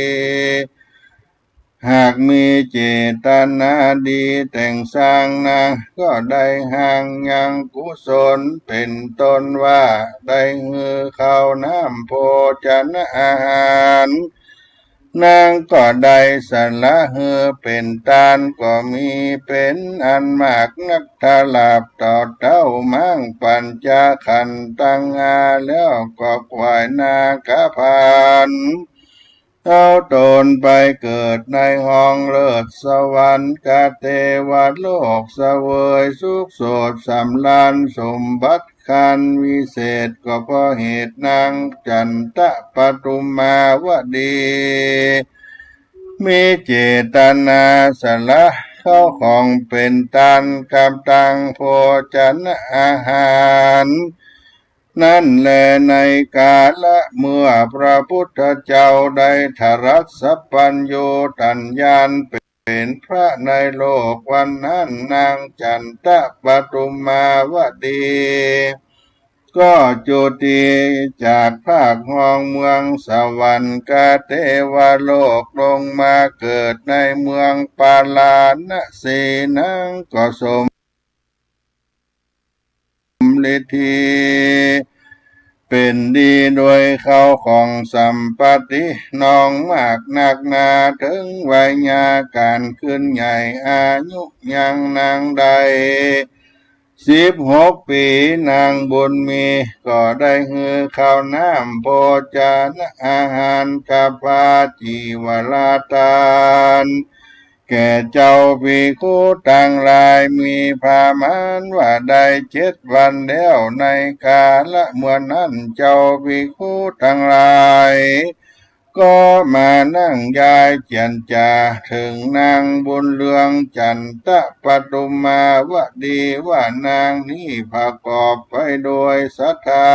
หากมีเจตนาดีแต่งสร้างนาก็ได้ห่างยังกุศลเป็นต้นว่าได้ฮือข้าวน้ำโภชนะอาหารนางก็ได้สละฮือเป็นตานก็มีเป็นอันมากนักทลาบต่อเต้ามั่งปัญจขันธ์ตั้งอาแล้วก็ไหวนาคพานเอาตนไปเกิดในห้องเลิศสวรรค์กเทวโลกเสวยสุขโสดสำราญสมบัติคันวิเศษก็เพราะเหตุนางจันทปัตตุมาวดีมีเจตนาสละเข้าของเป็นทานกับตังโภชนะอาหารนั่นแลในกาละเมื่อพระพุทธเจ้าได้ทรัสสัพพัญญูตัญญาณเป็นพระในโลกวันนั้นนางจันทปัตตุมาวดีก็จุติจากภาคห้องเมืองสวรรค์กเทวโลกลงมาเกิดในเมืองปาลาณสีนางก็สมฤทธิ เป็นดีโดยเขาของสัมปติน้องมากนักนาถึงวัยญาการขึ้นใหญ่อายุยังนางใด16 ปีนางบุญมีก็ได้ฮือข้าวน้ำโภชนะอาหารกับพาจีวราทานแก่เจ้าภิกขุต่างหลายมีพามานว่าได้7 วันแล้วในกาละเมื่อนั้นเจ้าภิกขุทั้งหลายก็มานั่งยายเจียนจาถึงนางบุญเรืองจันทปทุมาวดีว่านางนี้ประกอบไปโดยศรัทธา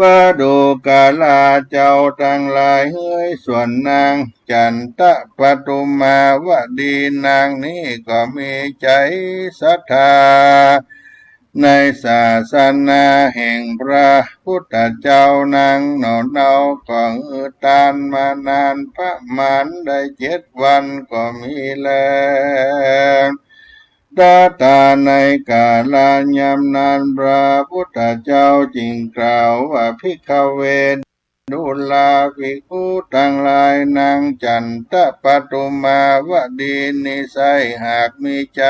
ว่าดูกาลาเจ้าทั้งหลายเฮ้ยส่วนนางจันทปทุมาวดีนางนี้ก็มีใจศรัทธาในศาสนาแห่งพระพุทธเจ้านางหนอนเอาก็ตานมานานประมาณได้7 วันก็มีแล้วตาในกาลยามนานพระพุทธเจ้าจึงกล่าวว่าภิกขเวดุลาภิกขุทั้งหลายนางจันทปทุมาวดีนิสัยหากมีใจ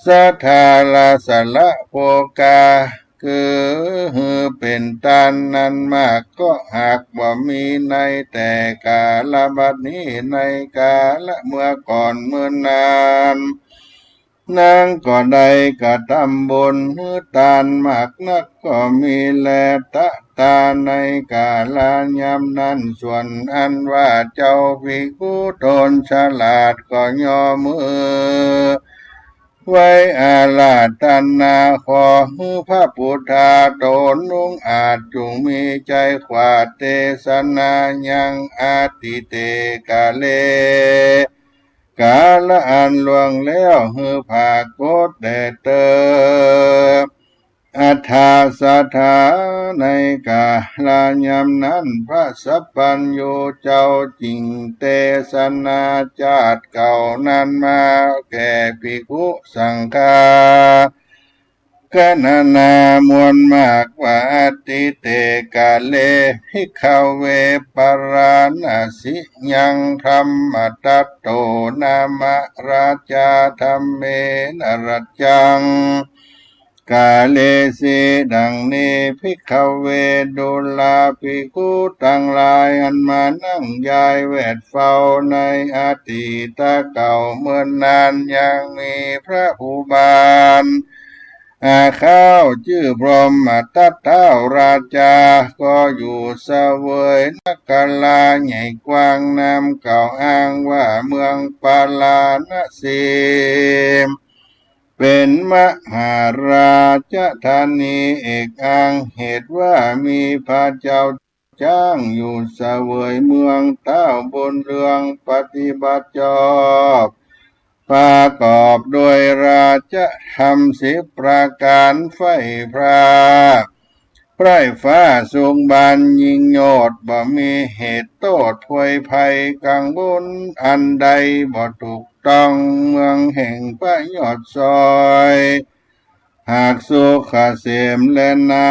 ศรัทธาลาสละโภกาคือเป็นตานนั้นมากก็หากบ่มีในแต่กาลบัดนี้ในกาละเมื่อก่อนเมื่อนานนางก็ได้กระทำบุญทานมากนักก็มีแลตาในกาลยามนั้นส่วนอันว่าเจ้าภิกขุตนฉลาดก็ย่อมือไว้อาลาธนาขอพระพุทธาตนนุงอาจจงมีใจขวาดเทศนายังอาติเตกาเลกาละอันล่วงแล้วภาคโกฏแด่เตออัฏฐาสัทธาในกาลยามนั้นพระสัพพัญโยเจ้าจริงเทศนาจาติเก่านั้นมาแก่ภิกขุสังฆากณนามวลมากว่าติเตกาเลภิกขเวปราณสิยังธรรมตัตโตนามราชาธรรมเมนรัจจังกาเลสีดังนี้ภิกขเวดุลาภิกขุทั้งหลายอันมานั่งยายแวดเฝ้าในอดีตเก่าเมื่อนานยังมีพระอุบาลข้าวชื่อพรหมทัตเท้าราชาก็อยู่เสวยนักกาลาใหญ่กว้างนามเก่าอ้างว่าเมืองปาลาณสีเป็นมหาราชธานีเอกอ้างเหตุว่ามีพระเจ้าจ้างอยู่เสวยเมืองเต้าบนเรืองปฏิบัติชอบประกอบโดยราชธรรม10 ประการไฟพระไพร่ฟ้าสูงบานยิ่งโยดบ่มีเหตุโทษพวยภัยกังวลอันใดบ่ถูกต้องเมืองแห่งพระยอดซอยหากสุขเสมและนา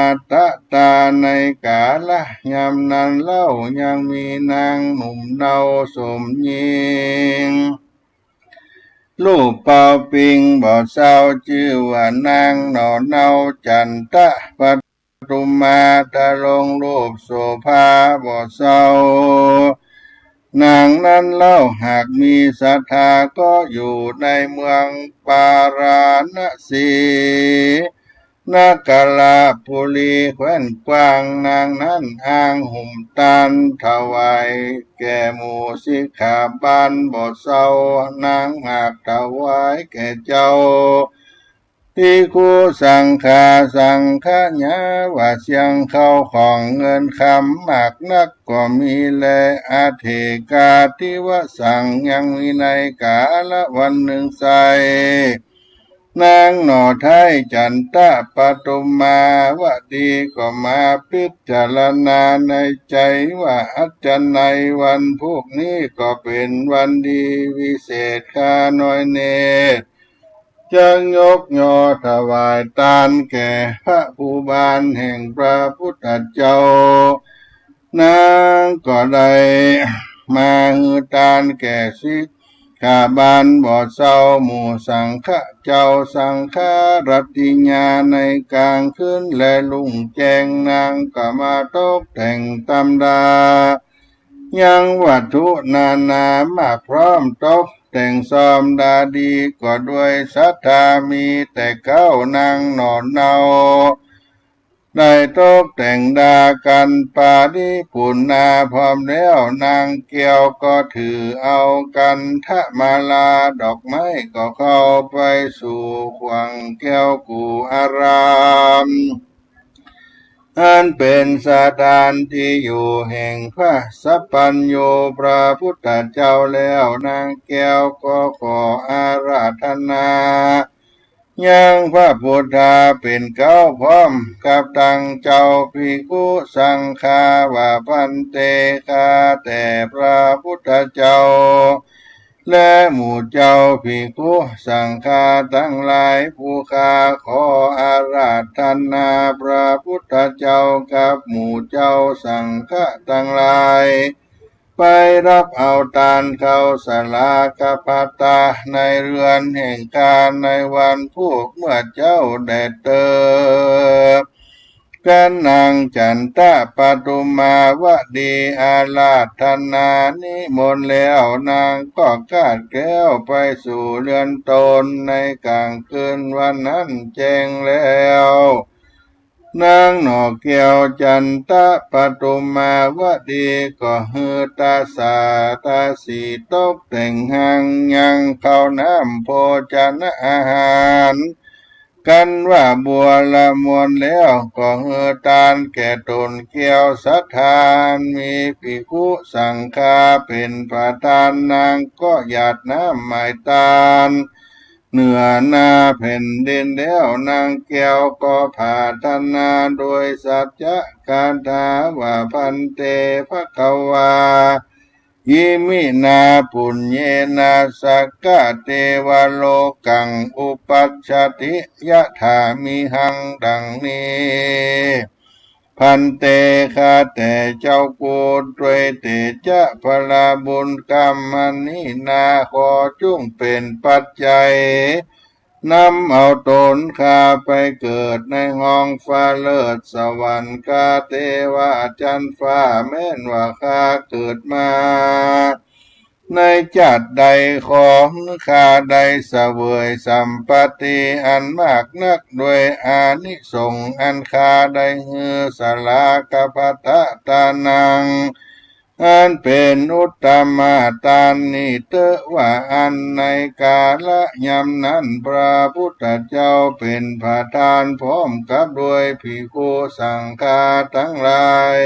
ตาในกาละยามนั้นเล่ายังมีนางหนุ่มเนาสมยิงลูกเป่าปิงบ่เศร้าชื่อว่านางหนอเนาจันทปทุมมาตะลงรูปโสภาบ่เศร้านางนั้นเล่าหากมีศรัทธาก็อยู่ในเมืองปาราณสีนาคราภูรีแคว้นกว้างนางนั้นอ้างห่มตาลถวายแก่หมู่สิกขาบาลบ่เศร้านางหากถวายแก่เจ้าที่คู่สังฆาญาว่าเสียงเข้าของเงินคำมากนักก็มีแลอาเทกาที่ว่าสั่งยังมีในกาละวันหนึ่งใสนางหน่อไทยจันทปทุมมาวดีก็มาพิจารณาในใจว่าอัจฉริในวันพวกนี้ก็เป็นวันดีวิเศษข้าน้อยเนตร จึงยกย่อถวายทานแก่พระผู้บานแห่งพระพุทธเจ้านางก็ได้มาหือทานแก่สิกขาบานบ่เศร้าหมู่สังฆะเจ้าสังฆรัติญาในกลางคืนและลุ่งแจ้งนางก็มาตกแต่งตำดายังวัตถุนานามาพร้อมตกแต่งซ้อมดาดีก็ด้วยศรัทธามีแต่เก้านางนอนเนาได้ตกแต่งดากันปาดิปุณนาพร้อมแล้วนางเกี่ยวก็ถือเอากันทะมาลาดอกไม้ก็เข้าไปสู่ขวังแก้วกูอารามอันเป็นสถานที่อยู่แห่งพระสัพพัญโญพระพุทธเจ้าแล้วนางแก้วก็ขออาราธนายังพระพุทธาเป็นเก้าพร้อมกับตังเจ้าภิกขุสังฆาว่าพันเตคาแต่พระพุทธเจ้าและหมู่เจ้าภิกขุสังฆาทั้งหลายผู้ข้าขออาราธนาพระพุทธเจ้ากับหมู่เจ้าสังฆะทั้งหลายไปรับเอาทานเข้าสลากภัตตาในเรือนแห่งการในวันพวกเมื่อเจ้าได้เติบกันนางจันทปทุมาวดีอาราธนานิมนต์แล้วนางก็คาดแก้วไปสู่เรือนตนในกลางคืนวันนั้นแจ้งแล้วนางหนอแก้วจันทปทุมาวดีก็ฮือตาสาตาสีตกแต่งหังยังเข้าน้ำโภชนะอาหารกันว่าบัวละมวลแล้วก็เฮือทานแก่ตนเกี่ยวสัทธานมีภิกขุสังฆาเป็นประธานนางก็หยาดน้ำหมายทานเหนือนาแผ่นดินแล้วนางแก้วก็ผาธนาโดยสัจจะการถาว่าพันเตภควายิมินาปุญเยนาสักกะเทวโลกังอุปัชชติยะถามิหังดังนี้พันเตคาแต่เจ้ากูตรวยเตจะพลาบุญกรรมนินาขอจุ้งเป็นปัจจัยนำเอาตนข้าไปเกิดในห้องฟ้าเลิศสวรรค์กาเทวาจันฟ้าแม้นว่าข้าเกิดมาในจัดใดของข้าใดเสวยสัมปติอันมากนักด้วยอานิสงส์อันข้าได้ฮือสลากภัตตานังอันเป็นอุตตมาตานิเตว่าอันในกาละยำนั้นพระพุทธเจ้าเป็นประธานพร้อมกับด้วยภิกขุสังฆาทั้งหลาย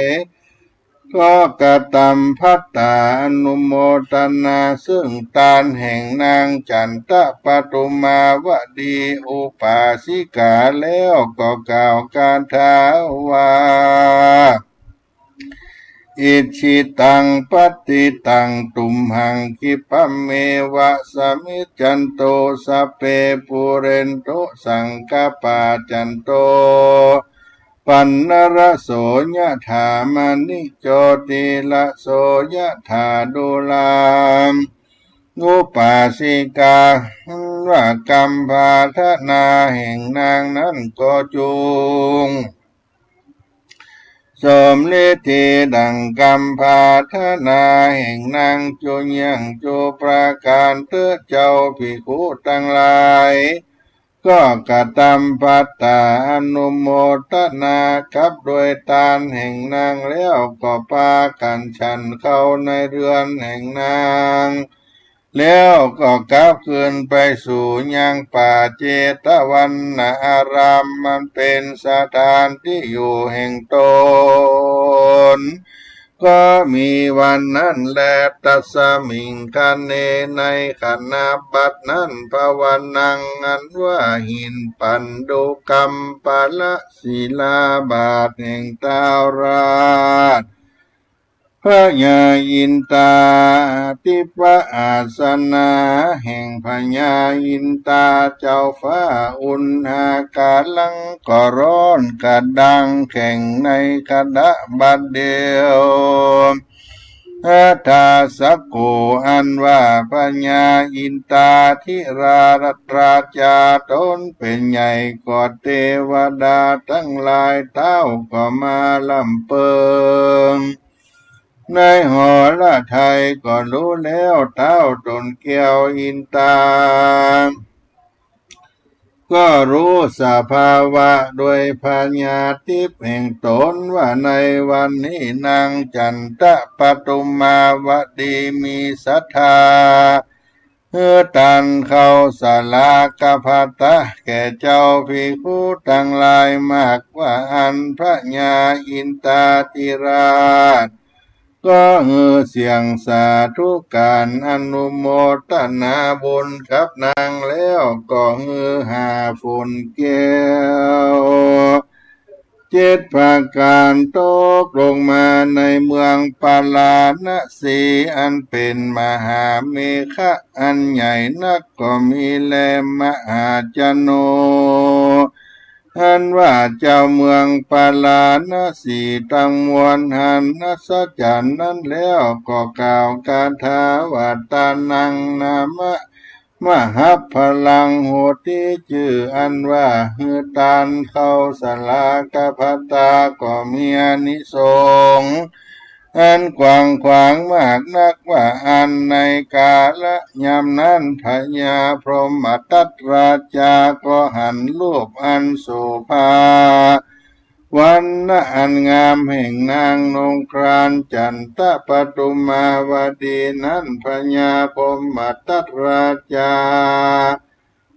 ก็กระทำภัตตาอนุโมทนาซึ่งทานแห่งนางจันทปทุมาวดีอุปาสิกาแล้วก็กล่าวการท้าว่าอิชิตังปฏิตังตุมหังคิปะเมวะสมิจจันโตสัพเพปุเรนโตสังกปาจันโตปันนรโสยถามณิโจติละโสยถาดุลามอุปาสิกาว่ากรรมภาธนาแห่งนางนั้นก็จูงสมฤทธิดังกรรมภาธนาแห่งนางจุยังจุประการเตือเจ้าภิกขุทั้งหลายก็กระทำภัตตาอนุโมทนากับโดยทานแห่งนางแล้วก็พากันฉันเข้าในเรือนแห่งนางแล้วก็กลับคืนไปสู่ยังป่าเจตวันนาอารามมันเป็นสถานที่อยู่แห่งตนก็มีวันนั้นแลตัสมิงคันเนในขณะบัดนั้นภวนังอันว่าหินปันดุกรรมปะละศิลาบาทแห่งตาวราช พระยาอินตาทิปะอาสนะแห่งพญาอินตาเจ้าฟ้าอุณหากาลังก็ร้อนกระดังแข่งในกระดะบัดเดียวอาทาสกโกอันว่าพญาอินตาธิรารัตราจาตนเป็นใหญ่กว่าเทวดาทั้งหลายเท้าก็มาลำเปิงในหอละไทยก็รู้แล้วเท้าตนเกี่ยวอินตาก็รู้สภาวะโดยปัญญาทิพย์แห่งตนว่าในวันนี้นางจันทปทุมาวดีมีศรัทธาตันเข้าสลากภัตตะแก่เจ้าภิกขุทั้งหลายมากว่าอันพระญาอินตาธิราชก็เสียงสาธุการอนุโมทนาบุญกับนางแล้วก็หาฝนแก้ว7ประการตกลงมาในเมืองปาลาณสีอันเป็นมหาเมฆะอันใหญ่นักก็มีแลมหาจโนอันว่าเจ้าเมืองปาลาณสีตั้งมวลหันนัสจันนั้นแล้วก็กล่าวคาถาว่าตานังนามะมหาพลังโหติชื่ออันว่าตานเข้าสลากภัตตาก็มีอานิสงส์อันกว้างขวางมากนักว่าอันในกาละยามนั้นพญาพรหมทัตราจาก็หันรูปอันโสภาวันนะอันงามแห่งนางนงครานจันทปทุมาวดีนั้นพญาพรหมทัตราจา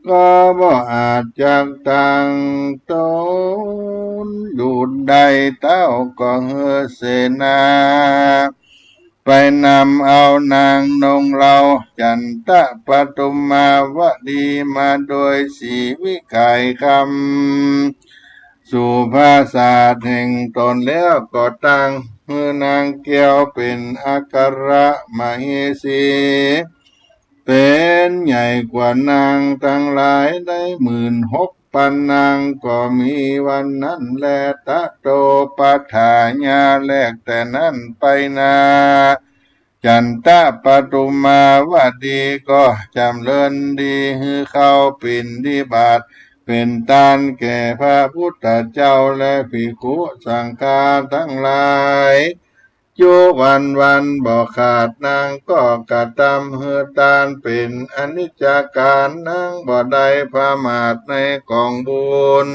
ก็บ่อาจจักตั้งตนอยู่ใดเต้าก็เสนาไปนำเอานางนงเราจันทปทุมมาวดีมาโดยสีวิไก่คำสู่ภาษาแห่งตนแล้วก็ตั้งนางเกี่ยวเป็นอัครมเหสีเป็นใหญ่กว่านางทั้งหลายได้16,000นางก็มีวันนั้นแลตะโตปัฏฐาญาแลกแต่นั้นไปนาจันทปทุมมาวดีก็จำเริญดีเข้าปินดิบาตเป็นตานแก่พระพุทธเจ้าและภิกขุสังฆาทั้งหลายจุวันบ่ขาดนางก็กระทำตานเป็นอนิจจการนางบ่ได้ประมาทในกองบุญ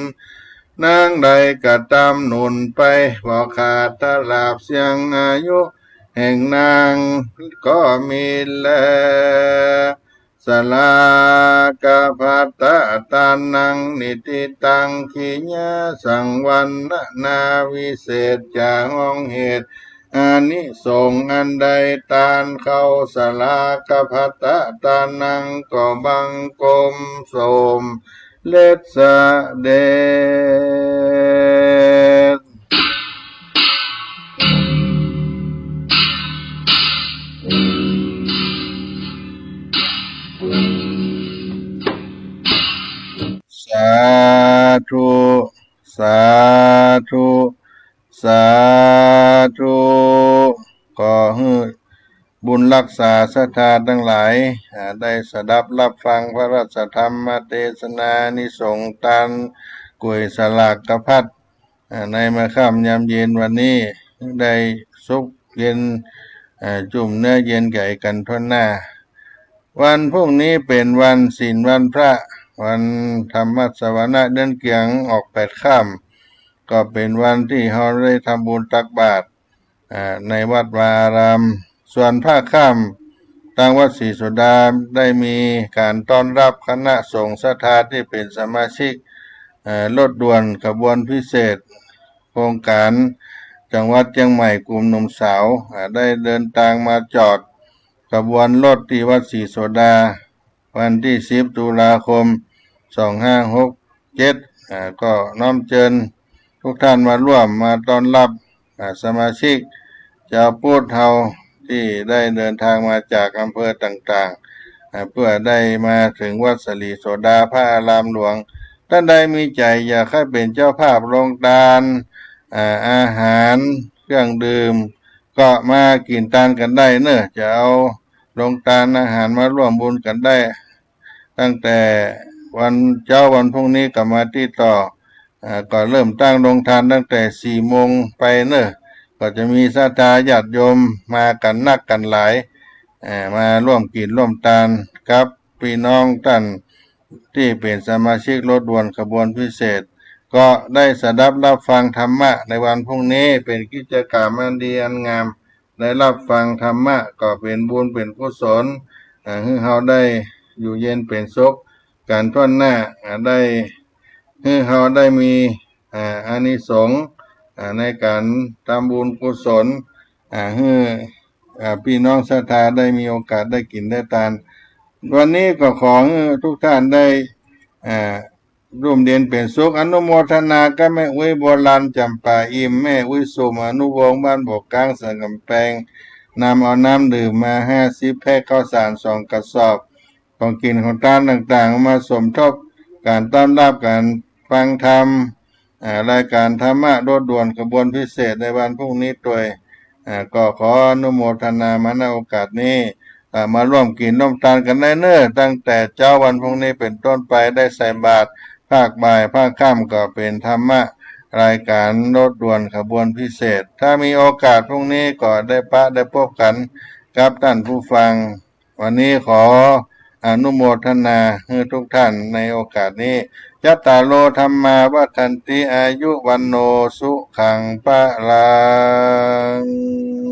นางใดกระทำหนุนไปบ่ขาดตลาบเสียงอายุแห่งนางก็มีแลสลากภัตตะตานังนิติตังขิญาสังวันนาวิเศษจางองเหตุอานิสงส์อันใดตานเข้าสลากภัตตะตานังก็บังกมสมเลสเดชสาธุสาธุสาธุขอให้บุญรักษาศรัทธาทั้งหลายได้สดับรับฟังพระราชธรรมเทศนานิสงส์ตานกวยสลากภัตในมาค่ำยามเย็นวันนี้ได้สุขเย็นจุ่มเนื้อเย็นไก่กันทั่วหน้าวันพรุ่งนี้เป็นวันศีลวันพระวันธรรมสวนะเดือนเกียงออก8 ค่ำก็เป็นวันที่เราได้ทำบุญตักบาตรในวัดวาอารามส่วนภาคค่ำทางวัดศรีสุดาได้มีการต้อนรับคณะสงฆ์ศรัทธาที่เป็นสมาชิกรถด่วนขบวนพิเศษโครงการจังหวัดเชียงใหม่กลุ่มหนุ่มสาวได้เดินทางมาจอดขบวนรถที่วัดศรีโสดาวันที่10 ตุลาคม 2567ก็น้อมเชิญทุกท่านมาร่วมมาต้อนรับสมาชิก ชาวพุทธเฮาที่ได้เดินทางมาจากอำเภอต่างๆเพื่อได้มาถึงวัดสลีโสดาพระอารามหลวงท่านใดมีใจอยากให้เป็นเจ้าภาพโรงทานอาหารเครื่องดื่มก็มากินทานกันได้เนอะจะเอาโรงทานอาหารมาร่วมบุญกันได้ตั้งแต่วันพรุ่งนี้ก็มาที่ต่อก็เริ่มตั้งโรงทานตั้งแต่4 โมงไปเนอะก็จะมีศรัทธาญาติโยมมากันนักกันหลายมาร่วมกินร่วมทานกับพี่น้องท่านที่เป็นสมาชิกรถด่วนขบวนพิเศษก็ได้สดับรับฟังธรรมะในวันพรุ่งนี้เป็นกิจกรรมอันดีอันงามได้รับฟังธรรมะก็เป็นบุญเป็นกุศลให้เราได้อยู่เย็นเป็นสุขการท่วนหน้าได้ให้เราได้มีอานิสงส์ในการทำบุญกุศลให้พี่น้องศรัทธาได้มีโอกาสได้กินได้ทานวันนี้ก็ขอให้ทุกท่านได้ร่วมเรียนเป็นสุขอนุโมทนากับแม่อุ้ยโบราณจำปาอิมแม่อุ้ยสุมอนุวงศ์บ้านบกกลางสันกำแพงนำเอาน้ำดื่มมา50 แพ็คข้าวสาร2 กระสอบของกินของทานต่างๆมาสมทบการต้อนรับการฟังธรรมรายการธรรมะรถด่วนขบวนพิเศษในวันพรุ่งนี้ด้วยก็ขออนุโมทนามาในโอกาสนี้มาร่วมกินร่วมทานกันได้เนอะตั้งแต่เจ้าวันพรุ่งนี้เป็นต้นไปได้ใส่บาตรภาคบ่ายภาคค่ำก็เป็นธรรมะรายการรถด่วนขบวนพิเศษถ้ามีโอกาสพรุ่งนี้ก็ได้ได้พบกันกับท่านผู้ฟังวันนี้ขออนุโมทนาให้ทุกท่านในโอกาสนี้ยัตตาโลธรรมาวัฏันติอายุวันโนสุขังพะลัง